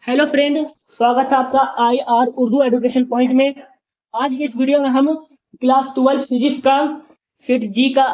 Hello friend, स्वागत है आपका I R Urdu education point में। आज की इस वीडियो में हम क्लास 12 फिजिक्स का सेट जी का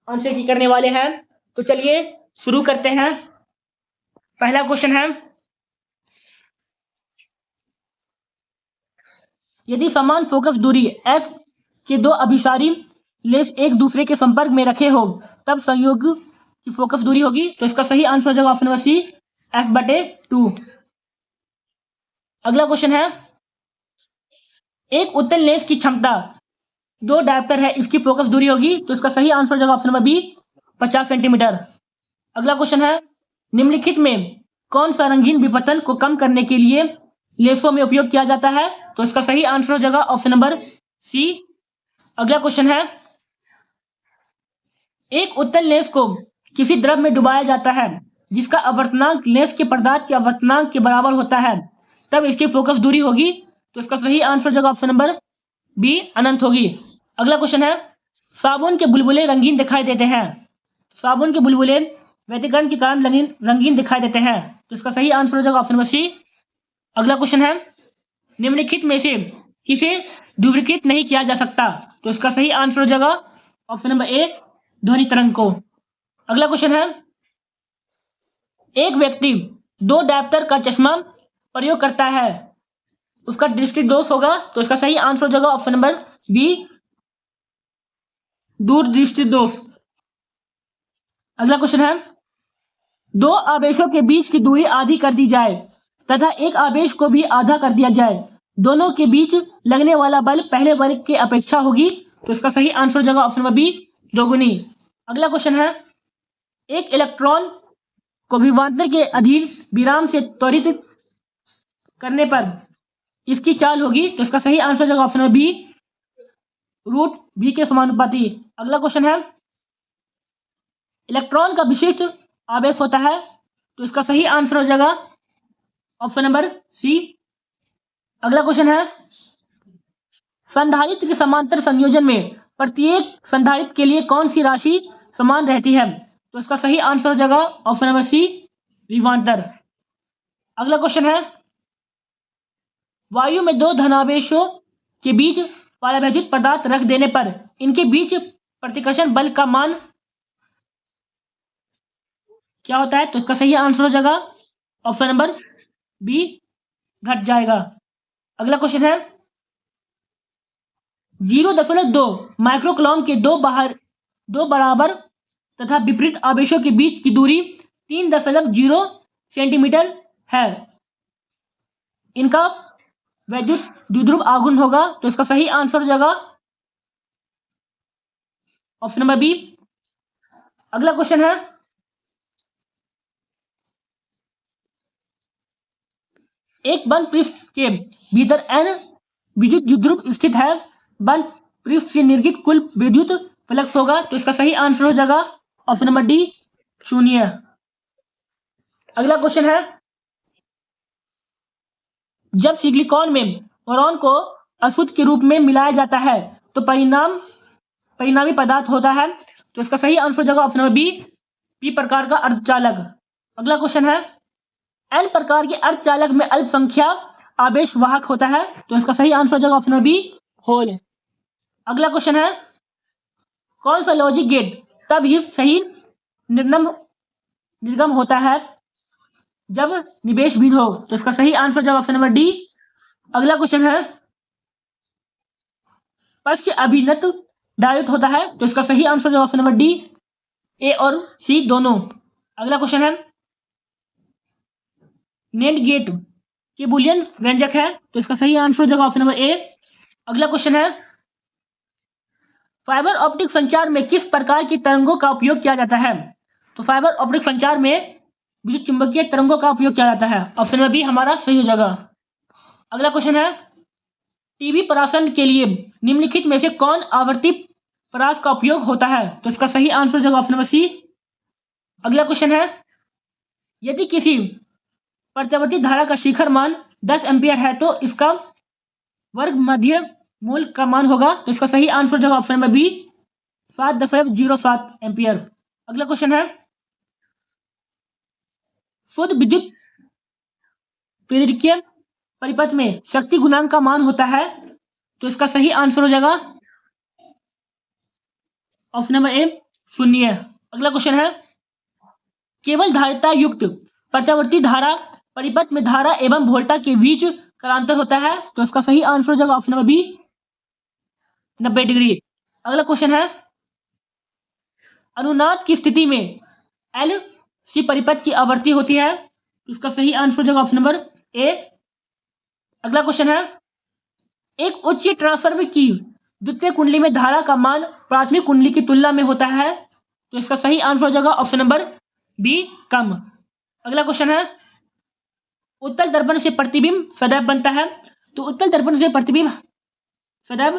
आंसर की करने वाले हैं। तो चलिए शुरू करते हैं। पहला क्वेश्चन है, यदि समान फोकस दूरी f के दो अभिसारी लेंस एक दूसरे के संपर्क में रखे हो तब संयोग की फोकस दूरी होगी। तो इसका सही आंसर हो जाएगा ऑप्शन नंबर सी, f/2। अगला क्वेश्चन है, एक उत्तल लेंस की क्षमता 2 डायप्टर है, इसकी फोकस दूरी होगी। तो इसका सही आंसर हो जाएगा ऑप्शन नंबर बी, 50 सेंटीमीटर। अगला क्वेश्चन है, निम्नलिखित में कौन सा रंगीन विपतन को कम करने के लिए लेंसों में उपयोग किया जाता है। तो इसका सही आंसर हो जाएगा ऑप्शन नंबर सी। अगला क्वेश्चन है, एक उत्तल लेंस को किसी द्रव में डुबाया जाता है जिसका अपवर्तनांक लेंस के पदार्थ के अपवर्तनांक के बराबर होता है, तब इसकी फोकस दूरी होगी। तो इसका सही आंसर हो जाएगा ऑप्शन नंबर बी, अनंत होगी। अगला क्वेश्चन है, साबुन के बुलबुले रंगीन दिखाई देते हैं। साबुन के बुलबुले व्यतिकरण के कारण रंगीन दिखाई देते हैं। तो इसका सही आंसर हो जाएगा ऑप्शन नंबर सी। अगला क्वेश्चन है, निम्नलिखित में से किसे ध्रुवीकृत नहीं किया जा सकता। तो इसका सही आंसर हो जाएगा ऑप्शन नंबर ए, ध्वनि तरंग को। अगला क्वेश्चन है, एक व्यक्ति 2 डायप्टर का चश्मा प्रयोग करता है, उसका दृष्टि दोष होगा। तो इसका सही आंसर हो जाएगा ऑप्शन नंबर बी, दूरदृष्टि दोष। अगला क्वेश्चन है, 2 आवेशों के बीच की दूरी आधी कर दी जाए तथा एक आवेश को भी आधा कर दिया जाए, दोनों के बीच लगने वाला बल पहले वर्ग के अपेक्षा होगी। तो इसका सही आंसर हो जाएगा ऑप्शन नंबर बी, दोगुनी। अगला क्वेश्चन है, एक इलेक्ट्रॉन को विभवांतर के अधीन विराम से त्वरित करने पर इसकी चाल होगी। तो इसका सही आंसर हो जाएगा ऑप्शन नंबर बी, √b के समानुपाती। अगला क्वेश्चन है, इलेक्ट्रॉन का विशिष्ट आवेश होता है। तो इसका सही आंसर हो जाएगा ऑप्शन नंबर सी। अगला क्वेश्चन है, संधारित्र के समांतर संयोजन में प्रत्येक संधारित्र के लिए कौन सी राशि समान रहती है। तो इसका सही आंसर हो जाएगा ऑप्शन नंबर सी, विभवांतर। अगला क्वेश्चन है, वायु में 2 धनावेशों के बीच परावैद्युत पदार्थ रख देने पर इनके बीच प्रतिकर्षण बल का मान क्या होता है। तो इसका सही आंसर हो जाएगा ऑप्शन नंबर बी, घट जाएगा। अगला क्वेश्चन है, 0.2 माइक्रोकूलम के दो बराबर तथा विपरीत आवेशों के बीच की दूरी 3.0 सेंटीमीटर है, इनका वैद्युत द्विध्रुव आघूर्ण होगा। तो इसका सही आंसर हो जाएगा ऑप्शन नंबर बी। अगला क्वेश्चन है, एक बंद पृष्ठ के भीतर n विद्युत द्विध्रुव स्थित है, बंद पृष्ठ से निर्गत कुल विद्युत फ्लक्स होगा। तो इसका सही आंसर हो जाएगा ऑप्शन नंबर डी, 0। अगला क्वेश्चन है, जब सिलिकॉन में बोरॉन को अशुद्ध के रूप में मिलाया जाता है तो परिणामी पदार्थ होता है। तो इसका सही आंसर हो जाएगा ऑप्शन नंबर बी, पी प्रकार का अर्धचालक। अगला क्वेश्चन है, एन प्रकार के अर्धचालक में अल्पसंख्या आवेश वाहक होता है। तो इसका सही आंसर हो जाएगा ऑप्शन नंबर बी, होल। अगला क्वेश्चन है, कौन सा लॉजिक गेट तब ही सही निर्गम होता है जब निवेश भिन्न हो। तो इसका सही आंसर हो जाएगा ऑप्शन नंबर डी। अगला क्वेश्चन है, पश्च अभिनत डायोड होता है। तो इसका सही आंसर हो जाएगा ऑप्शन नंबर डी, ए और सी दोनों। अगला क्वेश्चन है, नेंड गेट के बुलियन व्यंजक है। तो इसका सही आंसर हो जाएगा ऑप्शन नंबर ए। अगला क्वेश्चन है, फाइबर ऑप्टिक संचार में किस प्रकार की तरंगों का उपयोग किया जाता है। तो फाइबर ऑप्टिक संचार में विद्युत चुंबकीय तरंगों का उपयोग किया जाता है। ऑप्शन नंबर बी हमारा सही हो जाएगा। अगला क्वेश्चन है, टीवी प्रसारण के लिए निम्नलिखित में से कौन आवर्ती परास का उपयोग होता है। तो इसका सही आंसर हो जाएगा ऑप्शन नंबर सी। अगला क्वेश्चन है, यदि किसी प्रत्यावर्ती धारा का शिखर मान 10 एम्पियर है तो इसका वर्ग मध्य मूल का मान होगा। तो इसका सही आंसर हो जाएगा ऑप्शन नंबर बी, 7.07 एम्पियर। अगला क्वेश्चन है, शुद्ध विद्युत प्रेरकीय परिपथ में शक्ति गुणांक का मान होता है? तो इसका सही आंसर हो जाएगा ऑप्शन नंबर ए 0। अगला क्वेश्चन है, केवल धारिता युक्त प्रत्यावर्ती धारा परिपथ में धारा एवं वोल्टा के बीच कालांतर होता है? तो इसका सही आंसर हो जाएगा ऑप्शन नंबर बी 90 डिग्री। अगला क्वेश्चन है, अनुनाद की स्थिति में एल सी परिपथ की आवृत्ति होती है? तो इसका सही आंसर हो जाएगा ऑप्शन नंबर ए। अगला क्वेश्चन है, एक उच्च ट्रांसफार्मर की द्वितीय कुंडली में धारा का मान प्राथमिक कुंडली की तुलना में होता है? तो इसका सही आंसर हो जाएगा ऑप्शन नंबर बी कम। अगला क्वेश्चन है, उत्तल दर्पण से प्रतिबिंब सदैव बनता है? तो उत्तल दर्पण से प्रतिबिंब सदैव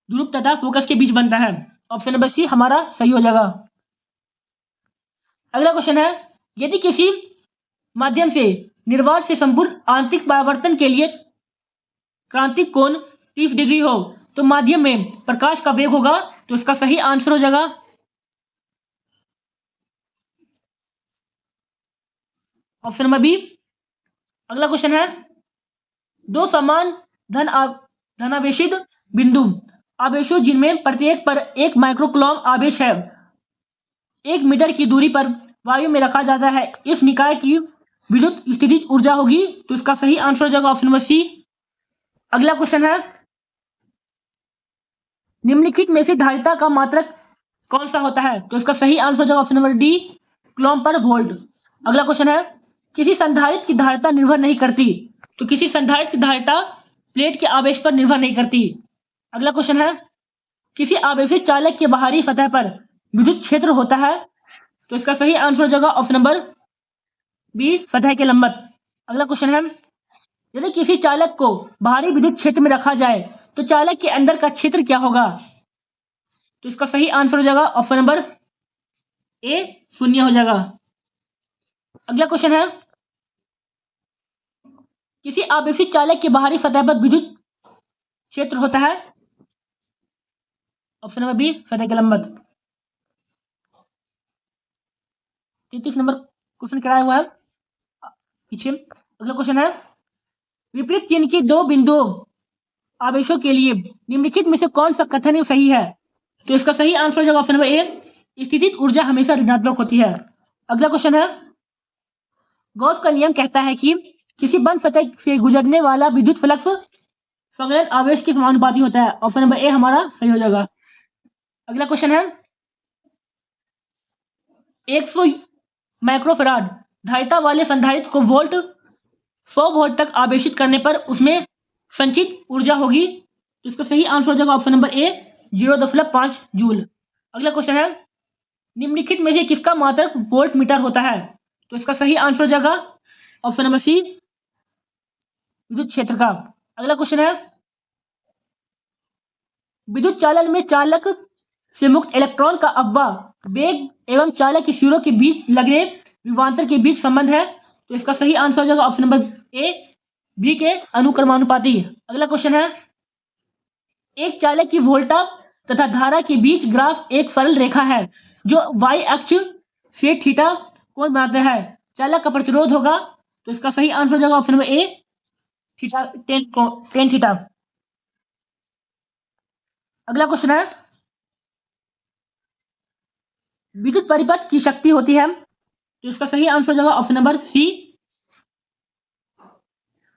ध्रुव तथा फोकस के बीच बनता है। ऑप्शन नंबर सी हमारा सही हो जाएगा। अगला क्वेश्चन है, यदि किसी माध्यम से निर्वात से संपूर्ण आंतरिक परावर्तन के लिए क्रांतिक कोण 30 डिग्री हो तो माध्यम में प्रकाश का वेग होगा? तो इसका सही आंसर हो जाएगा ऑप्शन नंबर बी। अगला क्वेश्चन है, दो समान धनावेशित बिंदु आवेशों जिनमें प्रत्येक पर 1 माइक्रोकूलम आवेश है, 1 मीटर की दूरी पर वायु में रखा जाता है, इस निकाय की विद्युत स्थितिज ऊर्जा होगी? तो इसका सही आंसर हो जाएगा ऑप्शन नंबर सी। अगला क्वेश्चन है, निम्नलिखित में से धारिता का मात्रक कौन सा होता है? तो इसका सही आंसर हो जाएगा ऑप्शन नंबर डी कूलम्ब पर वोल्ट। अगला क्वेश्चन है, किसी संधारित्र की धारिता निर्भर नहीं करती? तो किसी संधारित्र की धारिता प्लेट के आवेश पर निर्भर नहीं करती। अगला क्वेश्चन है, किसी आवेशित चालक के बाहरी सतह पर विद्युत क्षेत्र होता है? तो इसका सही आंसर हो जाएगा ऑप्शन नंबर बी सतह के लंबवत। अगला क्वेश्चन है, यदि किसी चालक को बाहरी विद्युत क्षेत्र में रखा जाए तो चालक के अंदर का क्षेत्र क्या होगा? तो इसका सही आंसर हो जाएगा ऑप्शन नंबर ए 0 हो जाएगा। अगला क्वेश्चन है, किसी आवेशित चालक के बाहरी सतह पर विद्युत क्षेत्र होता है? ऑप्शन नंबर बी सतह के लंबवत। 33 नंबर क्वेश्चन कराया हुआ है पीछे। अगला क्वेश्चन है, विपरीत चिन्ह की दो बिंदुओं आवेशों के लिए निम्नलिखित में से कौन सा कथन सही है? तो इसका सही आंसर हो जाएगा ऑप्शन नंबर ए, स्थितिज ऊर्जा हमेशा ऋणात्मक होती है। अगला क्वेश्चन है, गॉस का नियम कहता है कि किसी बंद सतह से गुजरने वाला विद्युत फ्लक्स संलयन आवेश के समानुपाती होता है। ऑप्शन नंबर ए हमारा सही हो जाएगा। अगला क्वेश्चन है, 100 माइक्रोफैराड धारिता वाले संधारित्र को वोल्ट 100 वोल्ट तक आवेशित करने पर उसमें संचित ऊर्जा होगी? तो इसका सही आंसर हो जाएगा ऑप्शन नंबर ए 0.5 जूल। अगला क्वेश्चन है, निम्नलिखित में से किसका मात्रक वोल्ट मीटर होता है? तो इसका सही आंसर हो जाएगा ऑप्शन नंबर सी विद्युत क्षेत्र का। अगला क्वेश्चन है, विद्युत चालन में चालक से मुक्त इलेक्ट्रॉन का अपवाह वेग एवं चालक के सिरों के बीच लगने विभवांतर के बीच संबंध है? तो इसका सही आंसर हो जाएगा ऑप्शन नंबर ए बी के अनुक्रमानुपाती। अगला क्वेश्चन है, एक चालक की वोल्टा तथा धारा के बीच ग्राफ एक सरल रेखा है जो y अक्ष से थीटा कोण बनाते हैं, चालक का प्रतिरोध होगा? तो इसका सही आंसर हो जाएगा option number A theta 10 theta. अगला क्वेश्चन है, विद्युत परिपथ की शक्ति होती है? तो इसका सही आंसर हो जाएगा ऑप्शन नंबर सी।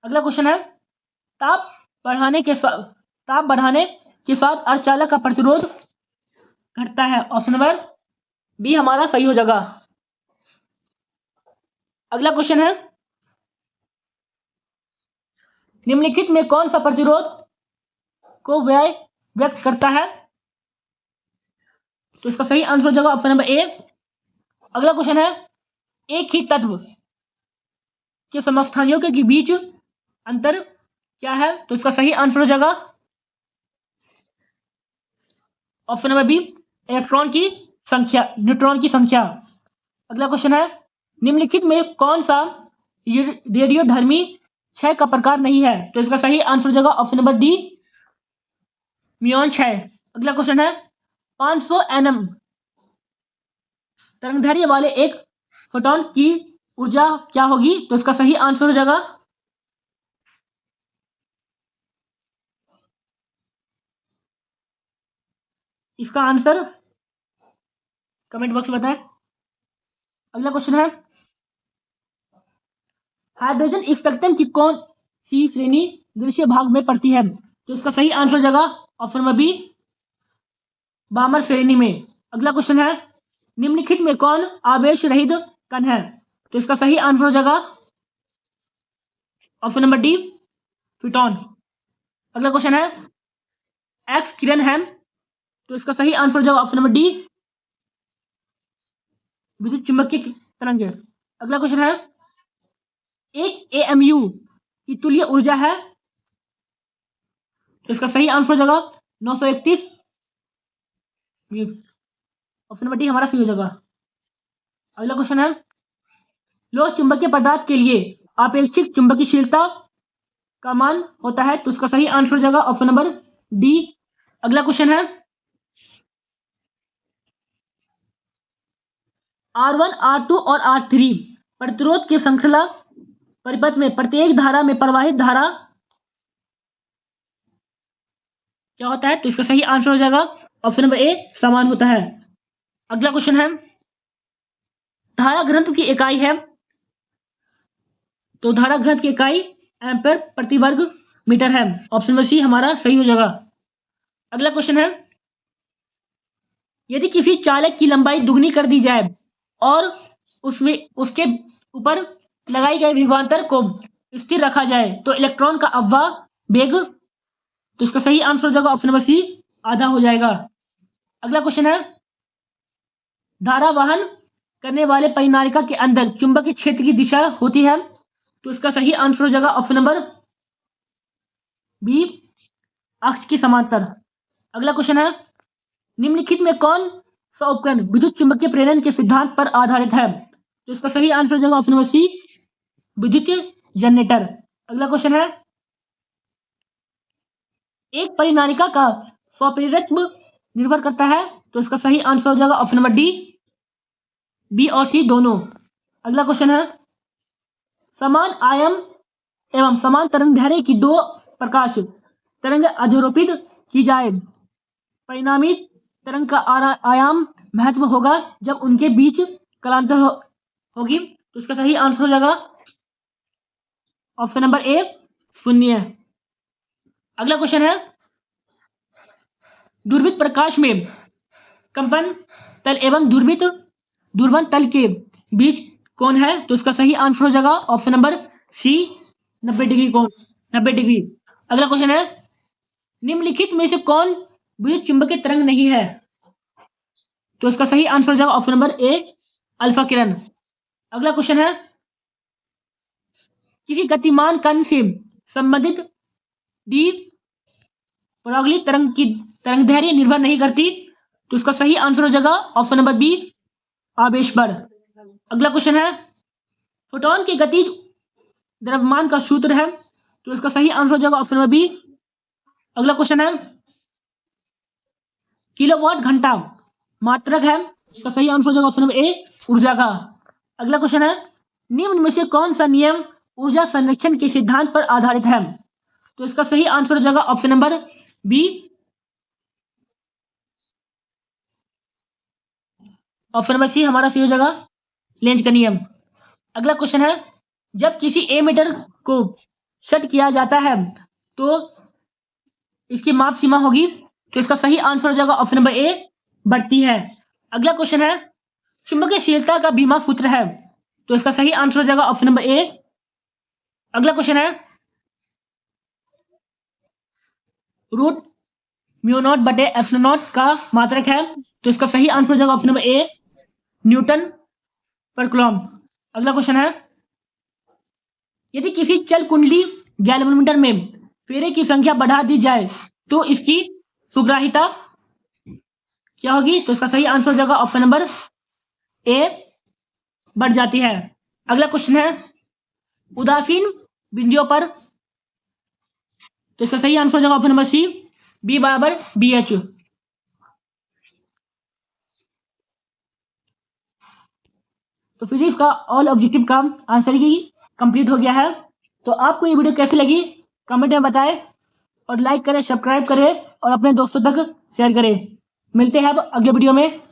अगला क्वेश्चन है, ताप बढ़ाने के साथ अर्धचालक का प्रतिरोध घटता है। ऑप्शन नंबर बी हमारा सही हो जाएगा। अगला क्वेश्चन है, निम्नलिखित में कौन सा प्रतिरोध को व्यक्त करता है? तो इसका सही आंसर हो जाएगा ऑप्शन नंबर ए। अगला क्वेश्चन है, एक ही तत्व के समस्थानिकों के बीच अंतर क्या है? तो इसका सही आंसर हो जाएगा ऑप्शन नंबर बी न्यूट्रॉन की संख्या। अगला क्वेश्चन है, निम्नलिखित में कौन सा रेडियोधर्मी क्षय का प्रकार नहीं है? तो इसका सही आंसर हो जाएगा ऑप्शन नंबर डी म्यूऑन क्षय। अगला क्वेश्चन है, 500 nm तरंगदैर्घ्य वाले एक फोटॉन की ऊर्जा क्या होगी? तो इसका सही आंसर हो जाएगा इसका आंसर कमेंट बॉक्स में बताएं। अगला क्वेश्चन है, हाइड्रोजन स्पेक्ट्रम की कौन सी श्रेणी दृश्य भाग में पड़ती है? तो इसका सही आंसर हो जाएगा ऑप्शन नंबर बी, बामर श्रेणी में। अगला क्वेश्चन है, निम्नलिखित में कौन आवेश रहित कण है? तो इसका सही आंसर हो जाएगा ऑप्शन नंबर डी, फोटॉन। अगला क्वेश्चन है, एक्स किरण है, तो इसका सही आंसर हो जाएगा ऑप्शन नंबर डी, विद्युत चुंबकीय तरंग। अगला क्वेश्चन है, एक एएमयू की तुल्य ऊर्जा है, तो इसका सही आंसर हो जाएगा 931। ऑप्शन नंबर डी हमारा सही हो जाएगा। अगला क्वेश्चन है, लोह चुंबकीय पदार्थ के लिए आपेक्षिक चुंबकीयशीलता का मान होता है, तो इसका सही आंसर हो जाएगा ऑप्शन नंबर डी। अगला क्वेश्चन है, R1, R2 और R3 प्रतिरोध के श्रृंखला परिपथ में प्रत्येक धारा में प्रवाहित धारा क्या होता है? तो इसका सही आंसर हो जाएगा ऑप्शन नंबर ए, समान होता है। अगला क्वेश्चन है, धारा घनत्व की इकाई है, तो धारा घनत्व की इकाई एम्पीयर प्रति वर्ग मीटर है। ऑप्शन नंबर सी हमारा सही हो जाएगा। अगला क्वेश्चन है, यदि किसी चालक की लंबाई दुगनी कर दी जाए और उसमें उसके ऊपर लगाई गई विभवांतर को स्थिर रखा जाए तो इलेक्ट्रॉन का अपवाह वेग, तो इसका सही आंसर हो जाएगा ऑप्शन नंबर सी, आधा हो जाएगा। अगला क्वेश्चन है, धारा वहन करने वाले परिनालिका के अंदर चुंबकीय क्षेत्र की दिशा होती है, तो इसका सही आंसर हो जाएगा ऑप्शन नंबर बी, अक्ष की समांतर। अगला क्वेश्चन है, निम्नलिखित में कौन सा उपकरण विद्युत चुंबकीय प्रेरण के सिद्धांत पर आधारित है? तो इसका सही आंसर हो जाएगा ऑप्शन नंबर सी, विद्युत जनरेटर। अगला क्वेश्चन है, एक परिनालिका का स्वप्रेरकत्व निर्भर करता है, तो इसका सही आंसर हो जाएगा ऑप्शन नंबर डी, बी और सी दोनों। अगला क्वेश्चन है, समान आयाम एवं समान तरंग दैर्ध्य की दो प्रकाश तरंग अध्यारोपित की जाए, परिणामी तरंग का आयाम महत्व होगा जब उनके बीच कलांतर होगी, तो इसका सही आंसर हो जाएगा ऑप्शन नंबर ए, 0। अगला क्वेश्चन है, दूरबीन प्रकाश में कंपन तल एवं दूरबीन तल के बीच कौन है? तो इसका सही आंसर हो जाएगा ऑप्शन नंबर सी, 90 डिग्री कोण, 90 डिग्री। अगला क्वेश्चन है, निम्नलिखित में से कौन विद्युत चुंबकीय तरंग नहीं है? तो इसका सही आंसर हो जाएगा ऑप्शन नंबर ए, अल्फा किरण। अगला क्वेश्चन है, किसी गतिमान कण से संबंधित डी ब्रोगली तरंग की तरंग दैर्ध्य निर्भर नहीं करती, तो इसका सही आंसर हो जाएगा ऑप्शन नंबर बी, आवेश पर। अगला क्वेश्चन है, फोटॉन के गतिज द्रव्यमान का सूत्र है, तो इसका सही आंसर हो जाएगा ऑप्शन नंबर बी। अगला क्वेश्चन है, किलोवाट घंटा मात्रक है, इसका सही आंसर हो जाएगा ऑप्शन नंबर ए, ऊर्जा का। अगला क्वेश्चन है, निम्न में से कौन सा नियम ऊर्जा संरक्षण के सिद्धांत पर आधारित है? तो इसका सही आंसर हो जाएगा option number B, option number C हमारा सही हो जाएगा, लेंज का नियम। अगला क्वेश्चन है, जब किसी एमीटर को शट किया जाता है तो इसकी माप सीमा होगी, तो इसका सही आंसर हो जाएगा ऑप्शन नंबर ए, बढ़ती है। अगला क्वेश्चन है, चुंबकीयशीलता का बीमा सूत्र है, तो इसका सही आंसर हो जाएगा ऑप्शन नंबर ए। अगला क्वेश्चन है, रूट म्यू नॉट बटे एप्सिलॉन नॉट का मात्रक है, तो इसका सही आंसर हो जाएगा ऑप्शन नंबर ए, न्यूटन पर कूलम। अगला क्वेश्चन है, यदि किसी चल कुंडली गैल्वेनोमीटर में फेरे की संख्या बढ़ा दी जाए तो इसकी सुग्राहिता क्या होगी? तो इसका सही आंसर हो जाएगा ऑप्शन नंबर ए, बढ़ जाती है। अगला क्वेश्चन है, उदासीन बिंदुओं पर, तो इसका सही आंसर हो जाएगा ऑप्शन नंबर सी, बी बराबर बी एच। तो फिजिक्स का ऑल ऑब्जेक्टिव का आंसर ही कंप्लीट हो गया है। तो आपको ये वीडियो कैसी लगी कमेंट में बताएं और लाइक करें, सब्सक्राइब करें और अपने दोस्तों तक शेयर करें। मिलते हैं अब अगले वीडियो में।